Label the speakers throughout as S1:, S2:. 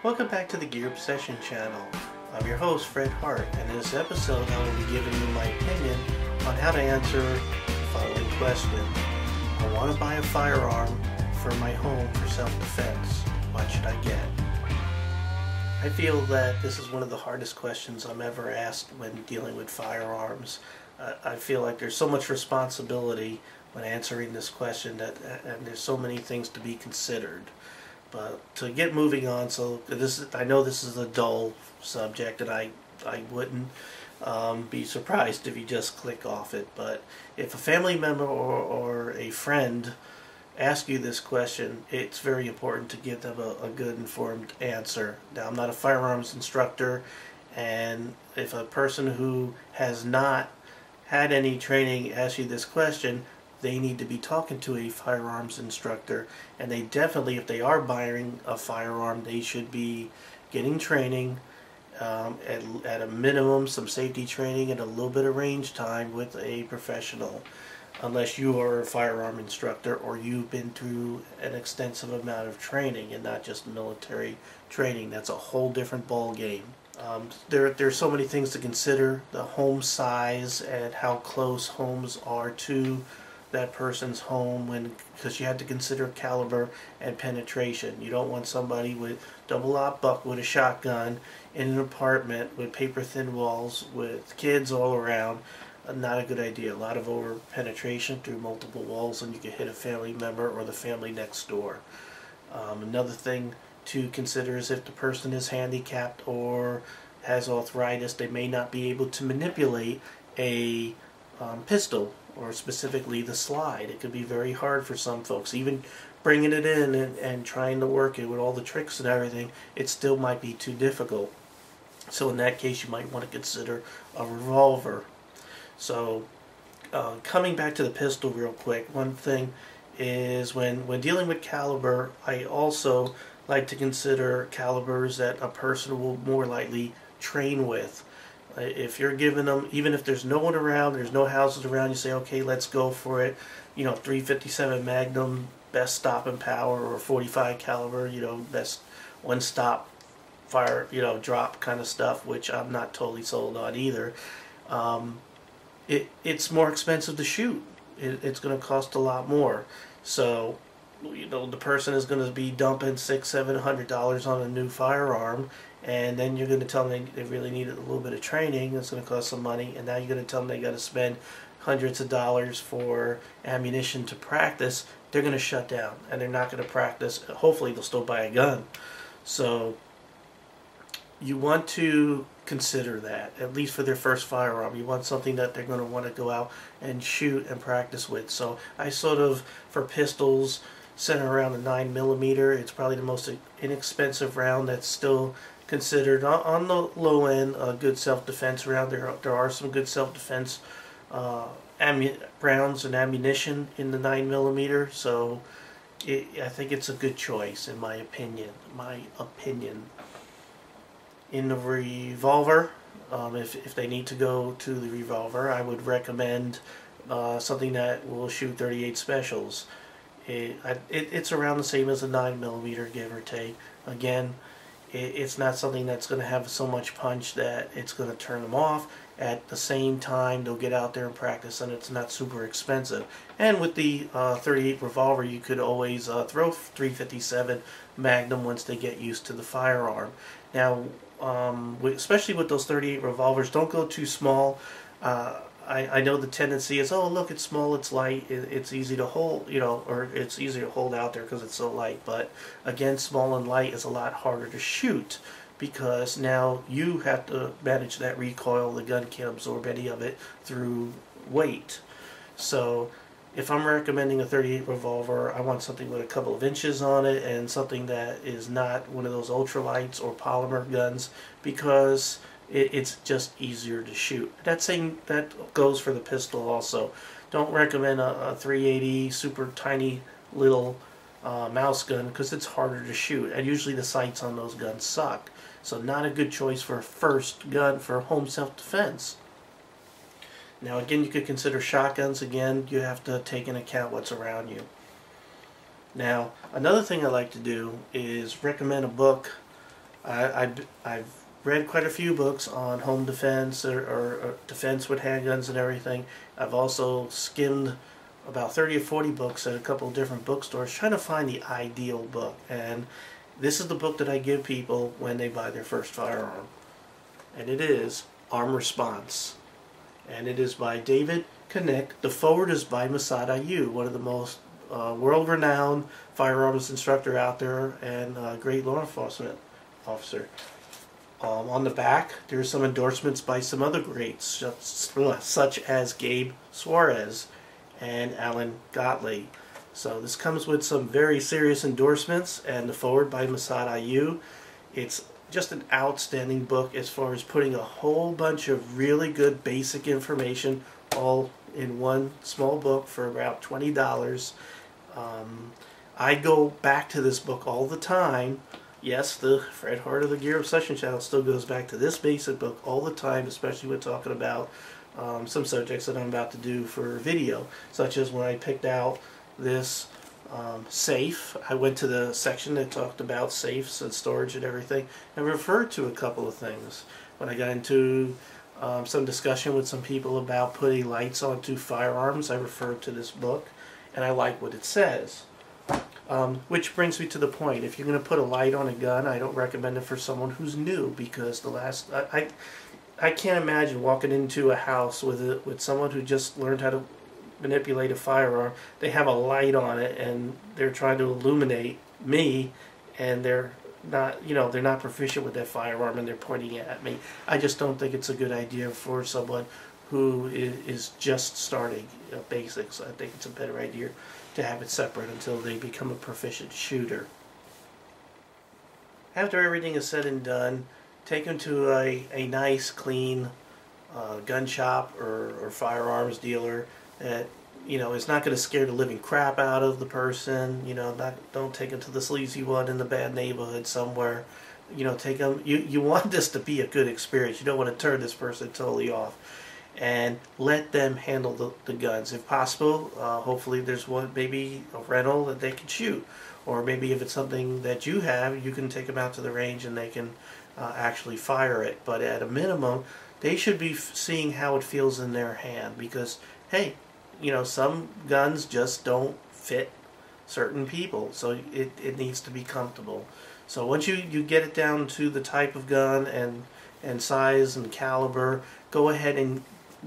S1: Welcome back to the Gear Obsession channel. I'm your host, Fred Hart, and in this episode I will be giving you my opinion on how to answer the following question. I want to buy a firearm for my home for self-defense. What should I get? I feel that this is one of the hardest questions I'm ever asked when dealing with firearms. I feel like there's so much responsibility when answering this question and there's so many things to be considered. But to get moving on, I know this is a dull subject, and I wouldn't be surprised if you just click off it. But if a family member or a friend ask you this question, it's very important to give them a good informed answer. Now, I'm not a firearms instructor, and if a person who has not had any training asks you this question, they need to be talking to a firearms instructor, and they definitely, if they are buying a firearm, they should be getting training, at a minimum some safety training and a little bit of range time with a professional, unless you are a firearm instructor or you've been through an extensive amount of training and not just military training. That's a whole different ball game. There's so many things to consider: the home size and how close homes are to that person's home, because you have to consider caliber and penetration. You don't want somebody with double-aught buck with a shotgun in an apartment with paper-thin walls with kids all around. Not a good idea. A lot of over penetration through multiple walls, and you can hit a family member or the family next door. Another thing to consider is if the person is handicapped or has arthritis, they may not be able to manipulate a pistol, or specifically the slide. It could be very hard for some folks. Even bringing it in and trying to work it with all the tricks and everything, it still might be too difficult. So in that case, you might want to consider a revolver. So coming back to the pistol real quick, one thing is when dealing with caliber, I also like to consider calibers that a person will more likely train with. If you're giving them, even if there's no one around, there's no houses around, you say, okay, let's go for it. 357 Magnum, best stopping power, or 45 caliber, best one stop fire, drop kind of stuff, which I'm not totally sold on either. It's more expensive to shoot. It's going to cost a lot more. So, the person is going to be dumping $600-700 on a new firearm, and then you're going to tell them they really need a little bit of training. It's going to cost some money, and now you're going to tell them they got to spend hundreds of dollars for ammunition to practice. They're going to shut down, and they're not going to practice. Hopefully they'll still buy a gun. So you want to consider that, at least for their first firearm. You want something that they're going to want to go out and shoot and practice with. So I for pistols, center around the 9mm. It's probably the most inexpensive round that's still considered on the low end a good self-defense round. There are some good self-defense rounds and ammunition in the 9mm, so I think it's a good choice in my opinion. In the revolver, if they need to go to the revolver, I would recommend something that will shoot 38 specials. It's around the same as a 9mm, give or take. Again, it's not something that's going to have so much punch that it's going to turn them off. At the same time, they'll get out there and practice, and it's not super expensive. And with the 38 revolver, you could always throw 357 Magnum once they get used to the firearm. Now, especially with those 38 revolvers, don't go too small. I know the tendency is, oh, look, it's small, it's light, it's easy to hold, or it's easy to hold out there because it's so light. But again, small and light is a lot harder to shoot, because now you have to manage that recoil. The gun can't absorb any of it through weight. So if I'm recommending a 38 revolver, I want something with a couple of inches on it, and something that is not one of those ultralights or polymer guns, because it's just easier to shoot. That goes for the pistol also. Don't recommend a 380 super tiny little mouse gun, because it's harder to shoot, and usually the sights on those guns suck. So not a good choice for a first gun for home self-defense. Now again, you could consider shotguns. Again, you have to take into account what's around you. Now, another thing I like to do is recommend a book I've read quite a few books on home defense or defense with handguns and everything. I've also skimmed about 30 or 40 books at a couple of different bookstores trying to find the ideal book. And this is the book that I give people when they buy their first firearm. And it is Arm Response. And it is by David Knick. The foreword is by Masad Ayub, one of the most world-renowned firearms instructor out there and great law enforcement officer. On the back, there's some endorsements by some other greats, such as Gabe Suarez and Alan Gottlieb. So this comes with some very serious endorsements, and the foreword by Masad Ayub. It's just an outstanding book as far as putting a whole bunch of really good basic information all in one small book for about $20. I go back to this book all the time. Yes, the Fred Hart of the Gear Obsession channel still goes back to this basic book all the time, especially when talking about some subjects that I'm about to do for video, such as when I picked out this safe. I went to the section that talked about safes and storage and everything and referred to a couple of things. When I got into some discussion with some people about putting lights onto firearms, I referred to this book, and I like what it says. Which brings me to the point. If you're going to put a light on a gun, I don't recommend it for someone who's new, because I can't imagine walking into a house with someone who just learned how to manipulate a firearm. They have a light on it and they're trying to illuminate me, and they're not, they're not proficient with that firearm and they're pointing it at me. I just don't think it's a good idea for someone who is just starting basics. I think it's a better idea to have it separate until they become a proficient shooter. After everything is said and done, take them to a nice, clean gun shop or firearms dealer that is not going to scare the living crap out of the person. Don't take them to the sleazy one in the bad neighborhood somewhere. Take them. You want this to be a good experience. You don't want to turn this person totally off. And let them handle the guns if possible. Hopefully there's maybe a rental that they can shoot, or maybe if it's something that you have, you can take them out to the range and they can actually fire it. But at a minimum, they should be seeing how it feels in their hand, because hey, some guns just don't fit certain people, so it needs to be comfortable. So once you get it down to the type of gun and size and caliber, go ahead and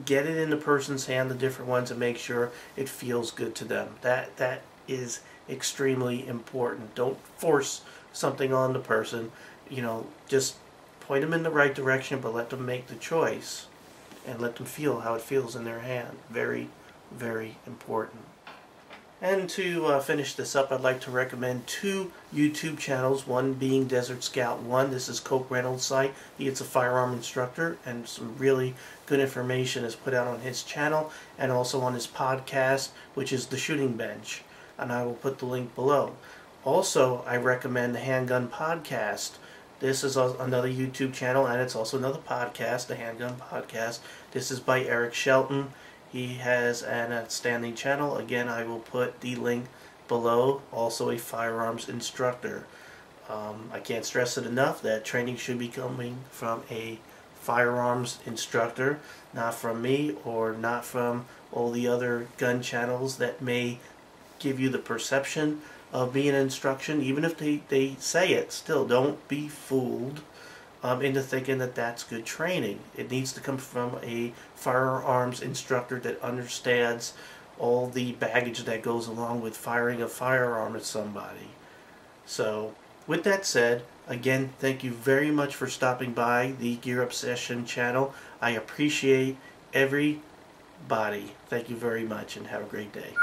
S1: get it in the person's hand, the different ones, and make sure it feels good to them. That is extremely important. Don't force something on the person. Just point them in the right direction, but let them make the choice and let them feel how it feels in their hand. Very, very important. And to finish this up, I'd like to recommend 2 YouTube channels, one being Desert Scout 1. This is Coke Reynolds' site. He is a firearm instructor, and some really good information is put out on his channel and also on his podcast, which is The Shooting Bench, and I will put the link below. Also, I recommend the Handgun Podcast. This is another YouTube channel, and it's also another podcast, the Handgun Podcast. This is by Eric Shelton. He has an outstanding channel. Again, I will put the link below. Also a firearms instructor. I can't stress it enough that training should be coming from a firearms instructor, not from me or not from all the other gun channels that may give you the perception of being an instruction. Even if they say it, still don't be fooled into thinking that that's good training. It needs to come from a firearms instructor that understands all the baggage that goes along with firing a firearm at somebody. So, with that said, again, thank you very much for stopping by the Gear Obsession channel. I appreciate everybody. Thank you very much, and have a great day.